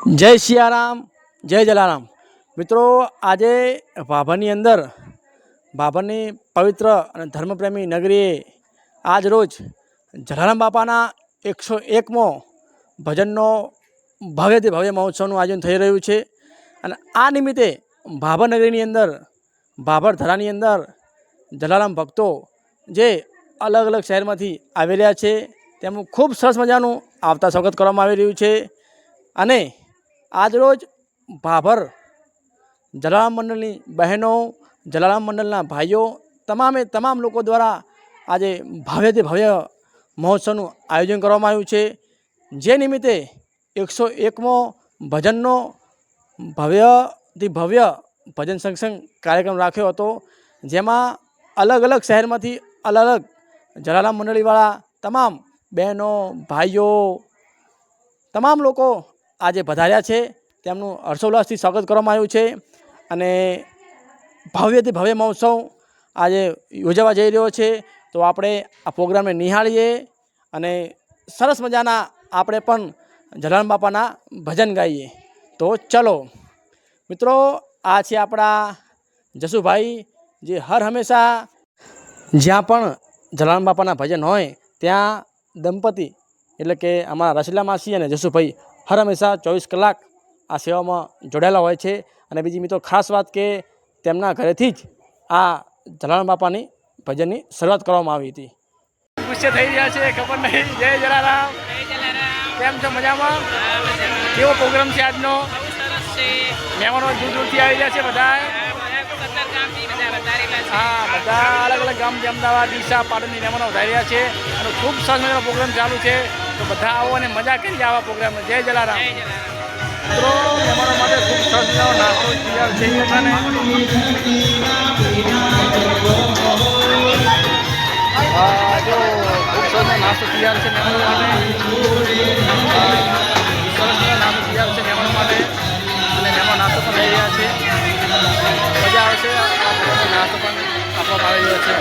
जय सियाराम जय जलाराम। मित्रों આજે ભાભરની અંદર ભાભરની પવિત્ર અને ધર્મપ્રેમી નગરીએ આજ રોજ જલારામ બાપાના 101મો ભજનનો ભવ્યથી ભવ્ય મહોત્સવનું આયોજન થઈ રહ્યું છે અને આ નિમિત્તે ભાભર નગરીની અંદર ભાભર ધરાની અંદર જલારામ ભક્તો જે અલગ અલગ શહેરમાંથી આવી રહ્યા છે તેમનું ખૂબ સરસ મજાનું આવતા સ્વાગત કરવામાં આવી રહ્યું છે અને આજરોજ ભાભર જલારામ મંડળની બહેનો જલારામ મંડળના ભાઈઓ તમામ લોકો દ્વારા આજે ભવ્યથી ભવ્ય મહોત્સવનું આયોજન કરવામાં આવ્યું છે જે નિમિત્તે 101મો ભજનનો ભવ્યથી ભવ્ય ભજન સત્સંગ કાર્યક્રમ રાખ્યો હતો જેમાં અલગ અલગ શહેરમાંથી અલગ અલગ જલારામ મંડળીવાળા તમામ બહેનો ભાઈઓ તમામ લોકો આજે પધાર્યા છે તેમનું હર્ષોલ્લાસથી સ્વાગત કરવામાં આવ્યું છે અને ભવ્યથી ભવ્ય મહોત્સવ આજે યોજાવા જઈ રહ્યો છે તો આપણે આ પ્રોગ્રામને નિહાળીએ અને સરસ મજાના આપણે પણ જલારામ બાપાના ભજન ગાઈએ। તો ચલો મિત્રો, આ છે આપણા જસુભાઈ જે હર હંમેશા જ્યાં પણ જલારામ બાપાના ભજન હોય ત્યાં દંપતી એટલે કે અમારા રસીલા માસી અને જસુભાઈ હર હંમેશા 24 કલાક આ સેવામાં જોડાયેલા હોય છે અને બીજી મિત્રો ખાસ વાત કે તેમના ઘરેથી જ આ જલારામ બાપાની ભજનની શરૂઆત કરવામાં આવી હતી। ગુસ્સે થઈ રહ્યા છે ખબર નહીં। જય જલારામ, કેમ છો? મજામાં? કેવો પ્રોગ્રામ છે આજનો? મહેમાનો દૂર દૂરથી આવી રહ્યા છે બધા? હા, બધા અલગ અલગ ગામ અમદાવાદ ડીસા પાટણની મહેમાનો વધારી રહ્યા છે અને ખૂબ સરસ મજાનો પ્રોગ્રામ ચાલુ છે તો બધા આવો અને મજા કરી આવા પ્રોગ્રામમાં। જય જલારામ। મિત્રો, મહેમાનો માટે ખૂબ સરસ મજાનો નાસ્તો તૈયાર છે અને જો ખૂબ સરસ નાસ્તો તૈયાર છે મહેમાનો માટે, સરસ મજાનો નાસ્તો તૈયાર છે મહેમાનો માટે અને મહેમાન નાસ્તો પણ લઈ રહ્યા છે। મજા આવશે, આ બધાનો નાસ્તો પણ આપવામાં આવી રહ્યો છે।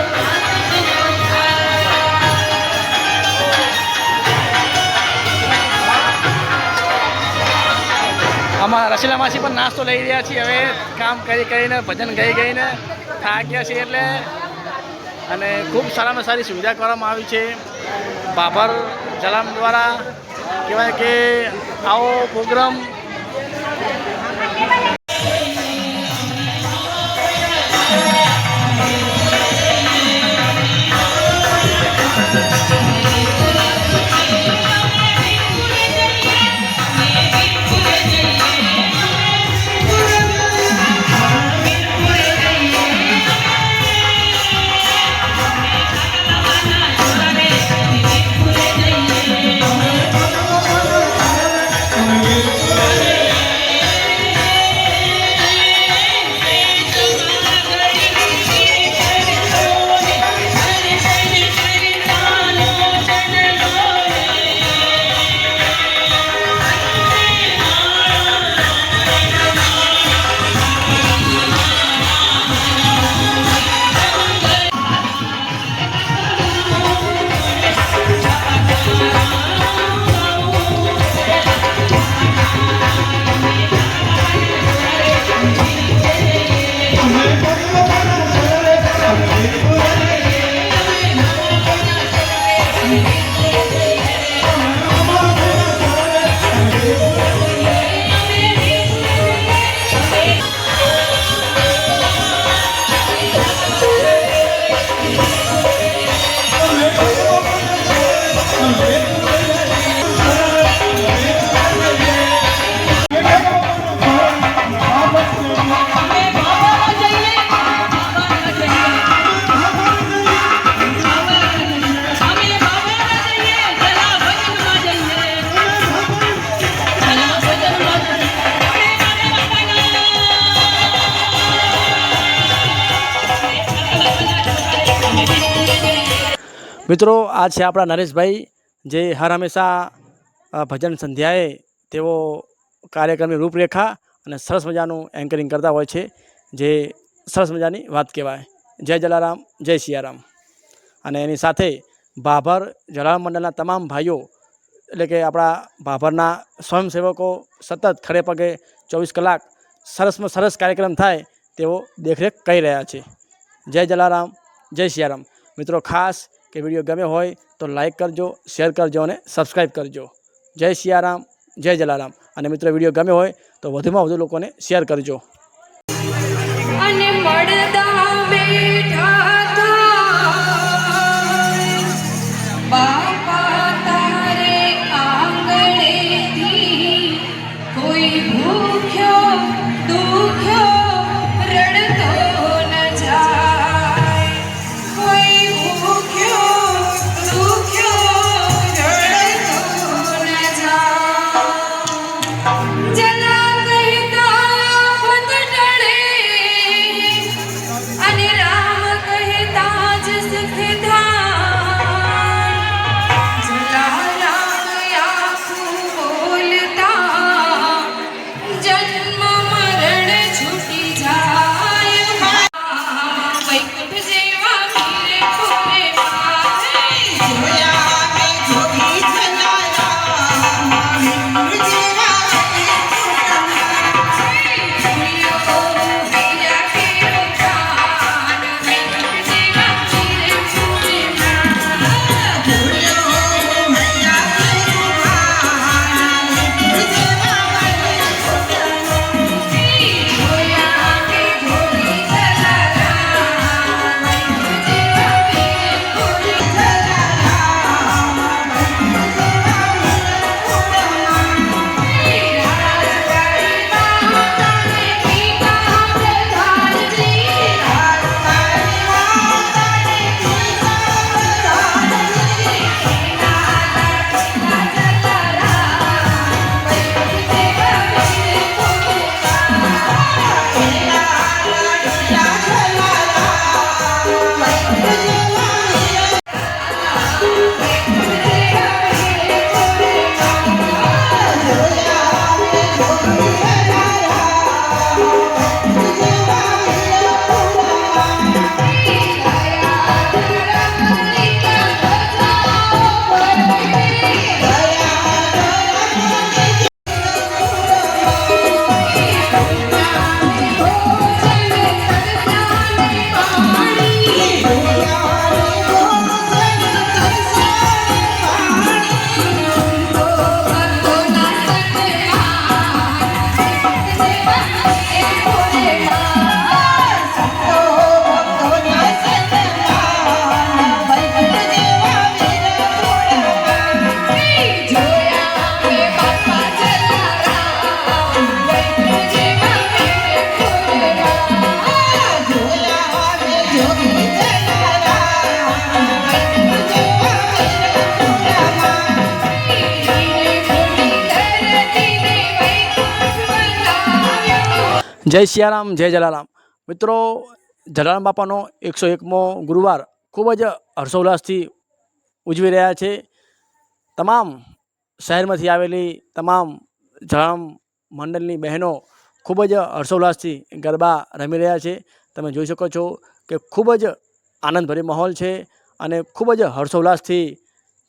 આમાં રસીલા માસી પણ નાસ્તો લઈ રહ્યા છીએ। હવે કામ કરીને ભજન ગઈને થાક્યા છીએ એટલે અને ખૂબ સારામાં સારી સુવિધા કરવામાં આવી છે ભાભર જલારામ દ્વારા। કહેવાય કે આવો પ્રોગ્રામ મિત્રો, આ છે આપણા નરેશભાઈ જે હર હંમેશા ભજન સંધ્યાએ તેઓ કાર્યક્રમની રૂપરેખા અને સરસ મજાનું એન્કરિંગ કરતા હોય છે જે સરસ મજાની વાત કહેવાય। જય જલારામ જય સિયારામ। અને એની સાથે ભાભર જલારામ મંડળના તમામ ભાઈઓ એટલે કે આપણા ભાભરના સ્વયંસેવકો સતત ખડે પગે 24 કલાક સરસમાં સરસ કાર્યક્રમ થાય તેવો દેખરેખ કરી રહ્યા છે. જય જલારામ, જય સિયારામ. મિત્રો ખાસ કે વિડીયો ગમ્યો હોય તો લાઈક કરજો, શેર કરજો અને સબસ્ક્રાઈબ કરજો. જય સિયારામ, જય જલારામ. અને મિત્રો વિડીયો ગમ્યો હોય તો વધુમાં વધુ લોકોને શેર કરજો. અને પડદા બેઠા બાપા તારે આંગણેથી કોઈ ભૂખ્યો દુખ્યો રડતો ન જાય, કોઈ ભૂખ્યો દુખ્યો રડતો ન જાય. જલા કહેતા પતટળે અને રામ કહેતા જ સુખ થાય. જલારામ આખું બોલતા જન્મ મરણ છૂટી જાય. વૈકુંઠ જેવા વીરે પૂરે પાય. જોયા મેં જોગી જલારામ જેવા જય સિયારામ, જય જલારામ. મિત્રો જલારામ બાપાનો 101મો ગુરુવાર ખૂબ જ હર્ષોલ્લાસથી ઉજવી રહ્યા છે. તમામ શહેરમાંથી આવેલી તમામ જલારામ મંડળની બહેનો ખૂબ જ હર્ષોલ્લાસથી ગરબા રમી રહ્યા છે. તમે જોઈ શકો છો કે ખૂબ જ આનંદભરી માહોલ છે અને ખૂબ જ હર્ષોલ્લાસથી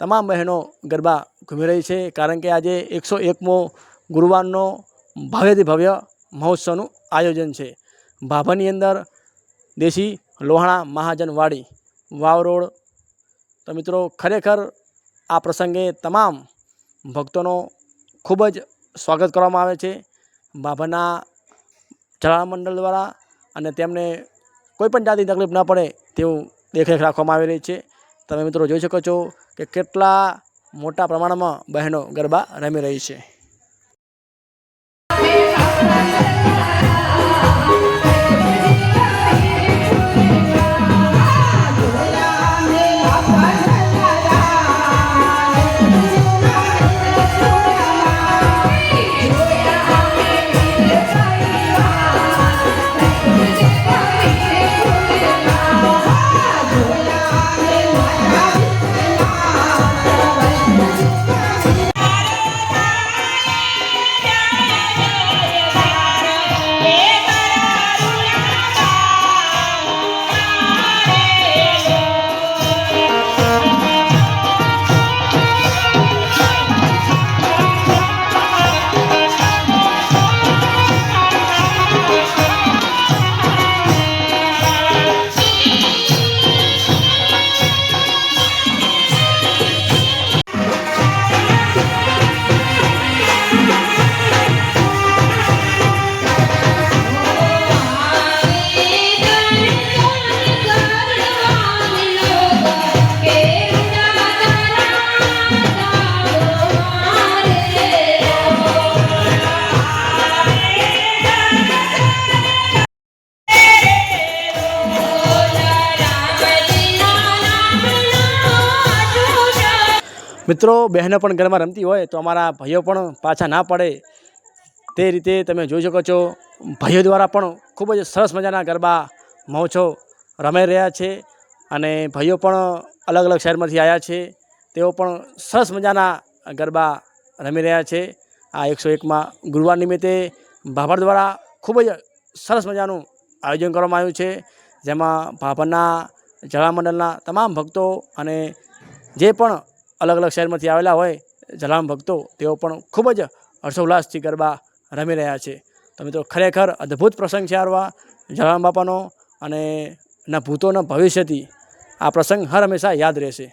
તમામ બહેનો ગરબા ઘૂમી રહી છે. કારણ કે આજે 101મો ગુરુવારનો ભવ્યથી ભવ્ય મહોત્સવનું આયોજન છે. ભાભરની અંદર દેશી લોહાણા મહાજનવાડી વાવ રોડ. તો મિત્રો ખરેખર આ પ્રસંગે તમામ ભક્તોનો ખૂબ જ સ્વાગત કરવામાં આવે છે ભાભરના જલારામ મંડળ દ્વારા, અને તેમને કોઈપણ જાતની તકલીફ ન પડે તેવું દેખરેખ રાખવામાં આવી રહી છે. તમે મિત્રો જોઈ શકો છો કે કેટલા મોટા પ્રમાણમાં બહેનો ગરબા રમી રહી છે. મિત્રો બહેનો પણ ઘરમાં રમતી હોય તો અમારા ભાઈઓ પણ પાછા ના પડે તે રીતે તમે જોઈ શકો છો ભાઈઓ દ્વારા પણ ખૂબ જ સરસ મજાના ગરબા મહોત્સવ રમાઈ રહ્યા છે અને ભાઈઓ પણ અલગ અલગ શહેરમાંથી આવ્યા છે તેઓ પણ સરસ મજાના ગરબા રમી રહ્યા છે આ 101માં ગુરુવાર નિમિત્તે ભાભર દ્વારા ખૂબ જ સરસ મજાનું આયોજન કરવામાં આવ્યું છે જેમાં ભાભરના જલારામ મંડળના તમામ ભક્તો અને જે પણ અલગ અલગ શહેરમાંથી આવેલા હોય જલારામ ભક્તો તેઓ પણ ખૂબ જ હર્ષોલ્લાસથી ગરબા રમી રહ્યા છે તો મિત્રો ખરેખર અદ્ભુત પ્રસંગ છે આરવા જલારામ બાપાનો અને એના ભૂતોના ભવિષ્યથી આ પ્રસંગ હર હંમેશા યાદ રહેશે.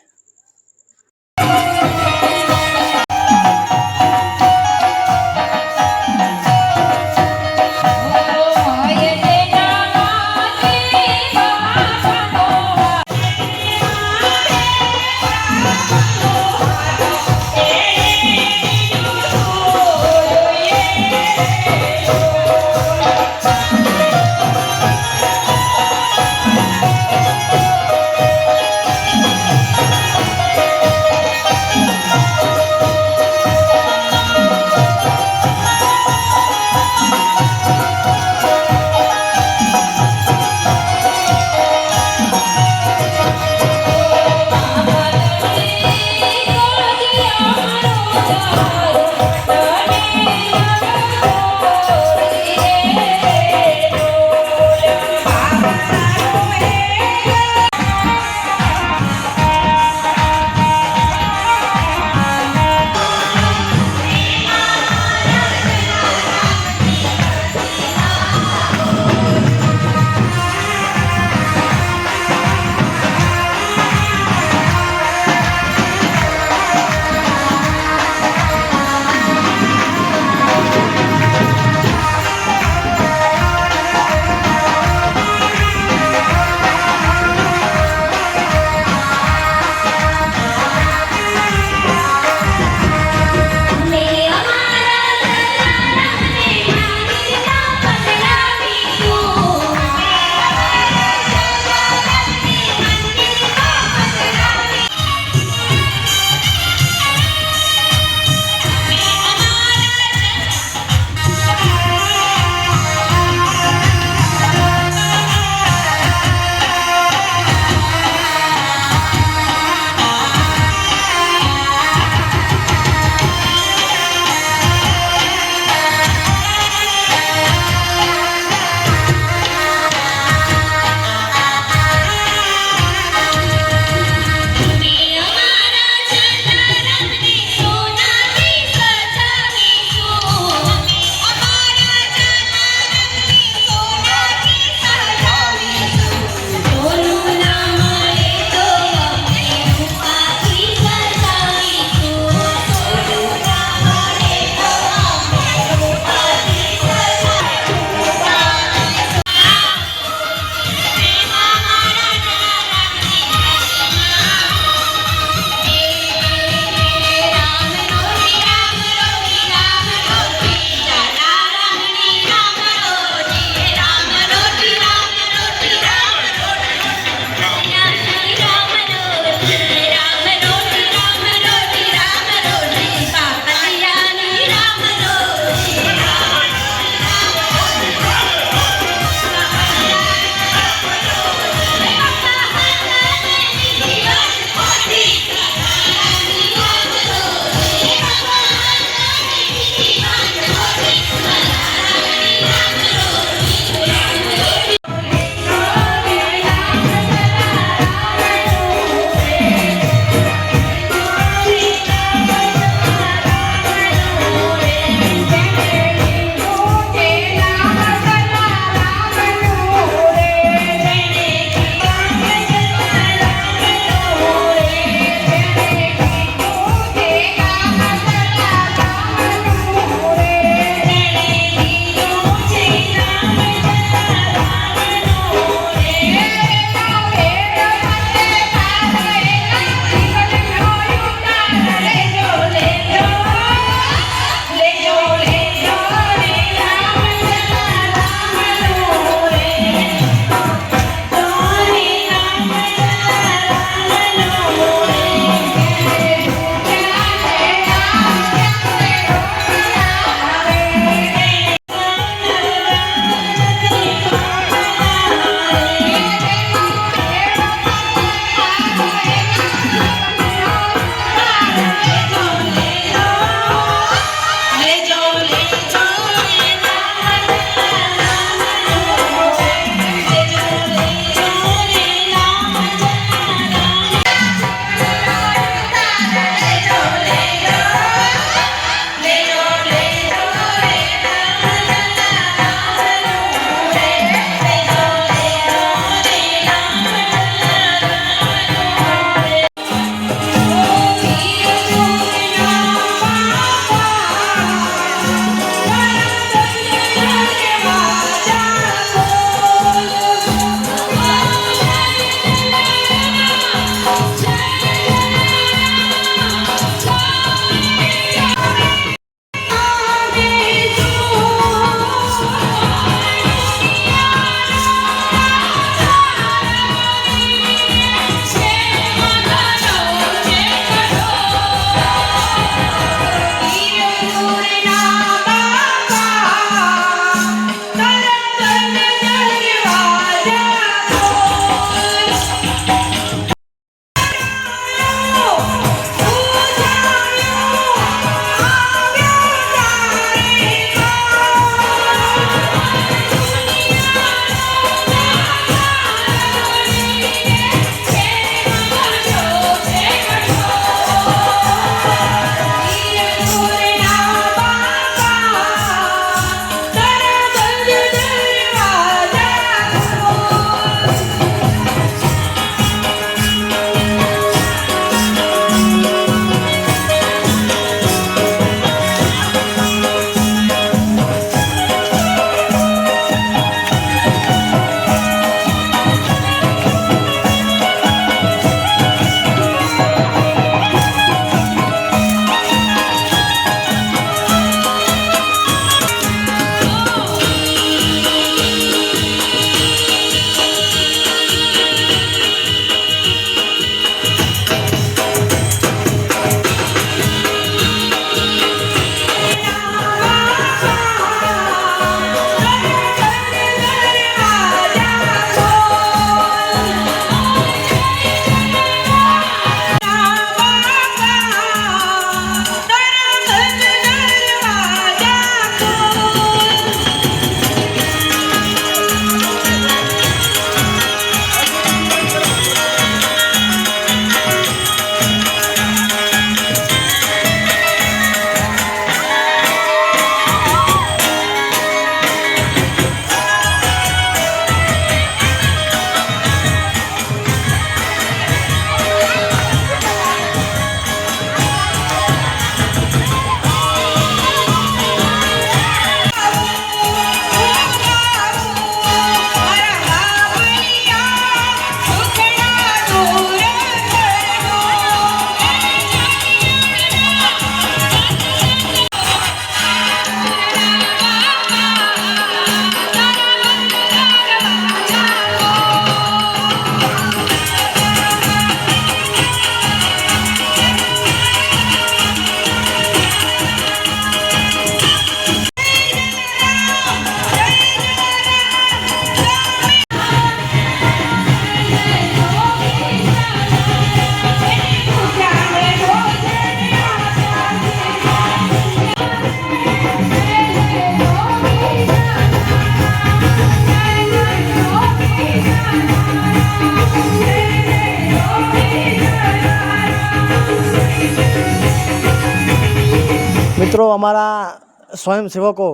મિત્રો અમારા સ્વયંસેવકો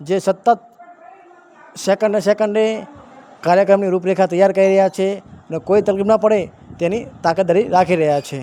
જે સતત સેકન્ડે કાર્યક્રમની રૂપરેખા તૈયાર કરી રહ્યા છે અને કોઈ તકલીફ ના પડે તેની તાકતદારી રાખી રહ્યા છે.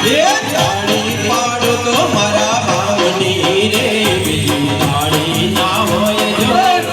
એ તાળી પાડો તો મારા ભાવની રે બીજી તાળી ના હોય જો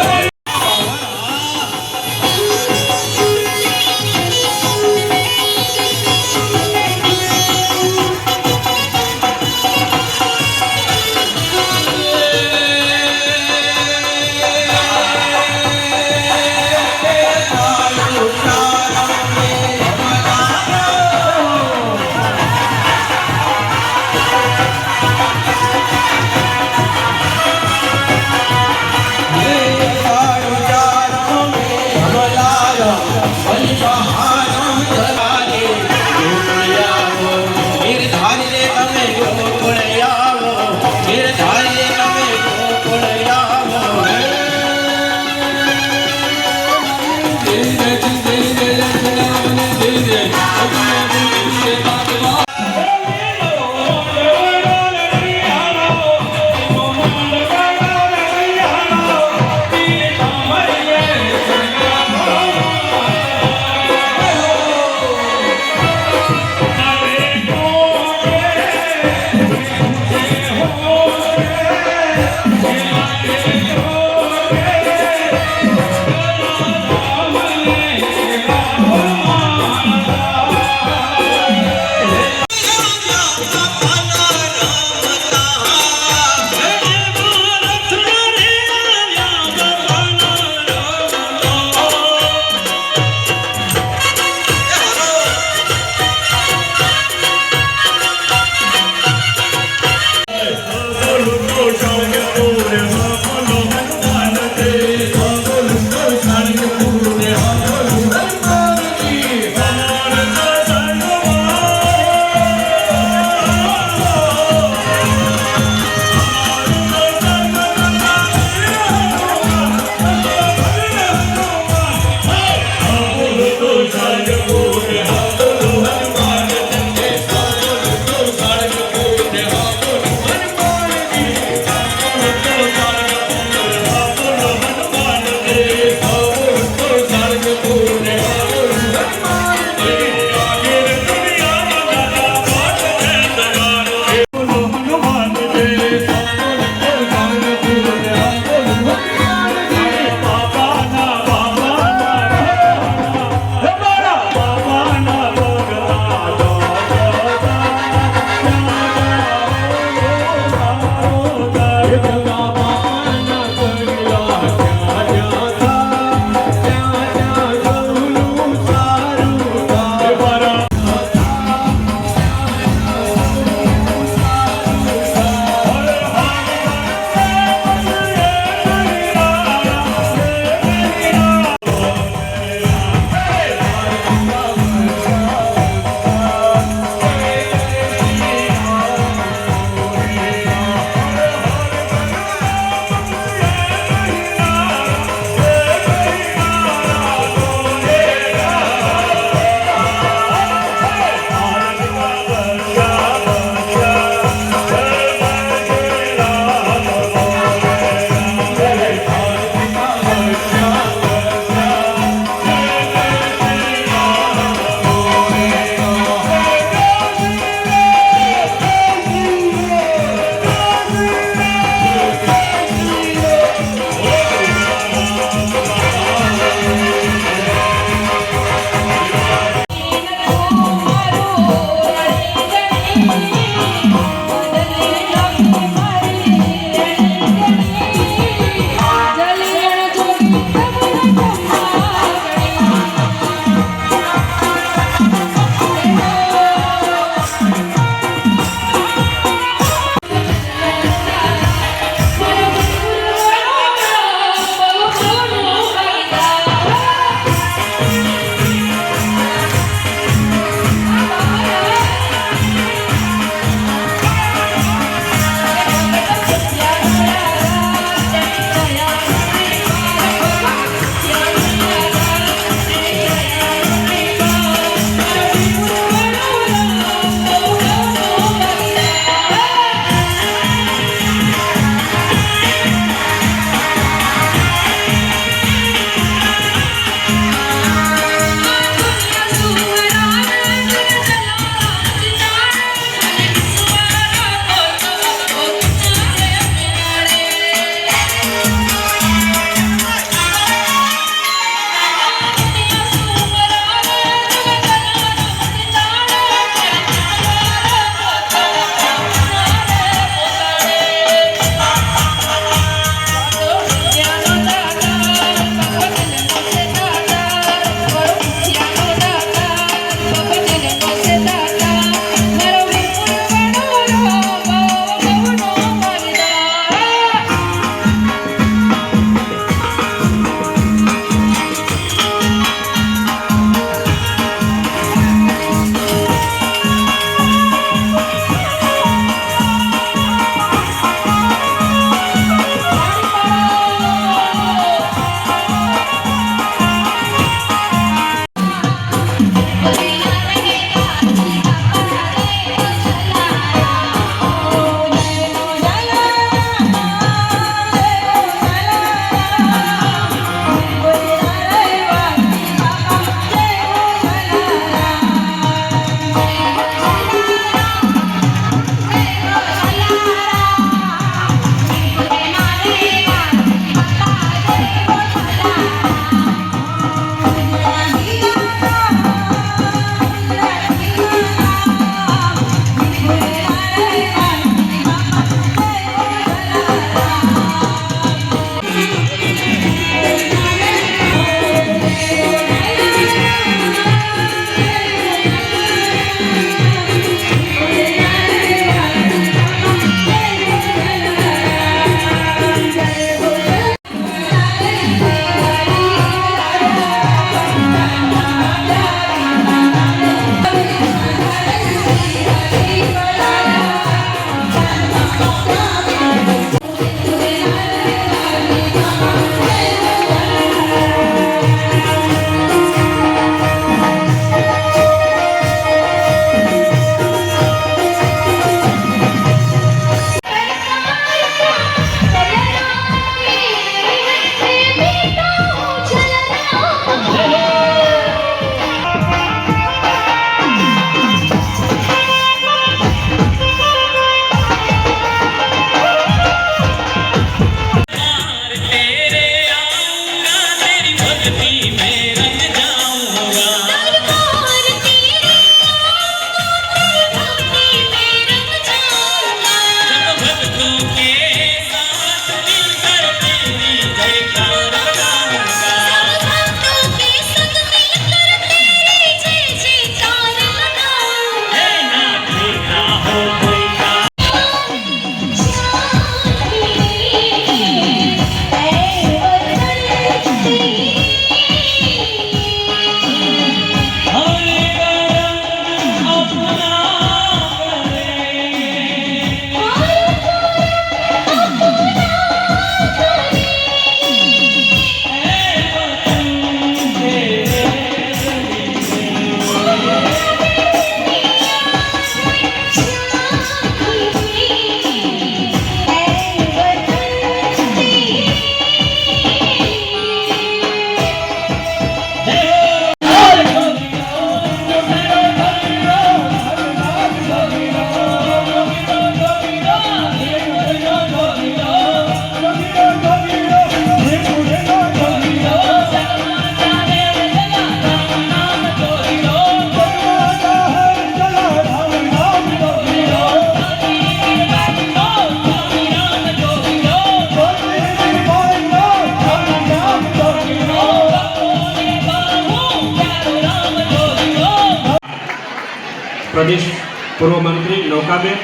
પૂર્વ મંત્રી નૌકાબેન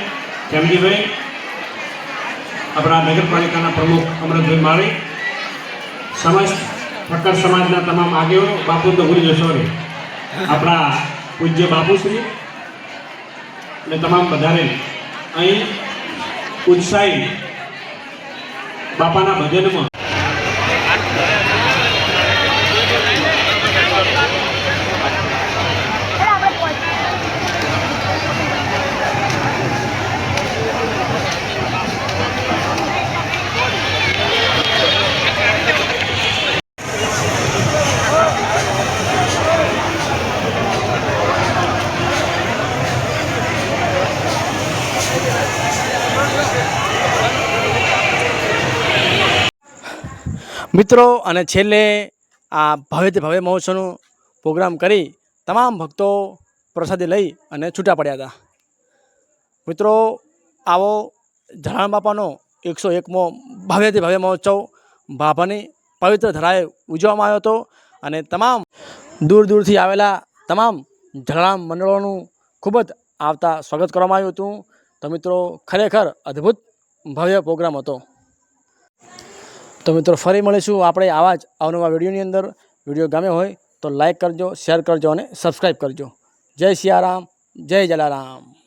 ખેમજીભાઈ, આપણા નગરપાલિકાના પ્રમુખ અમરતભાઈ માળી, સમસ્ત ઠક્કર સમાજના તમામ આગેવાનો, બાપુ તો ભૂલી જશો નહીં, આપણા પૂજ્ય બાપુશ્રી અને તમામ બધાને અહીં ઉત્સાહી બાપાના ભજનમાં મિત્રો અને છેલ્લે આ ભવ્યથી ભવ્ય મહોત્સવનું પ્રોગ્રામ કરી તમામ ભક્તો પ્રસાદી લઈ અને છૂટા પડ્યા હતા. મિત્રો આવો જલારામ બાપાનો 101મો ભવ્યથી ભવ્ય મહોત્સવ ભાભાની પવિત્ર ધરાએ ઉજવવામાં આવ્યો હતો અને તમામ દૂર દૂરથી આવેલા તમામ જલારામ મંડળોનું ખૂબ જ આવતા સ્વાગત કરવામાં આવ્યું હતું. તો મિત્રો ખરેખર અદ્ભુત ભવ્ય પ્રોગ્રામ હતો. તો મિત્રો ફરી મળીશું આપણે આવા જ અવનવા વિડીયોની અંદર. વિડીયો ગમ્યો હોય તો લાઈક કરજો, શેર કરજો અને સબસ્ક્રાઈબ કરજો. જય સિયારામ, જય જલારામ.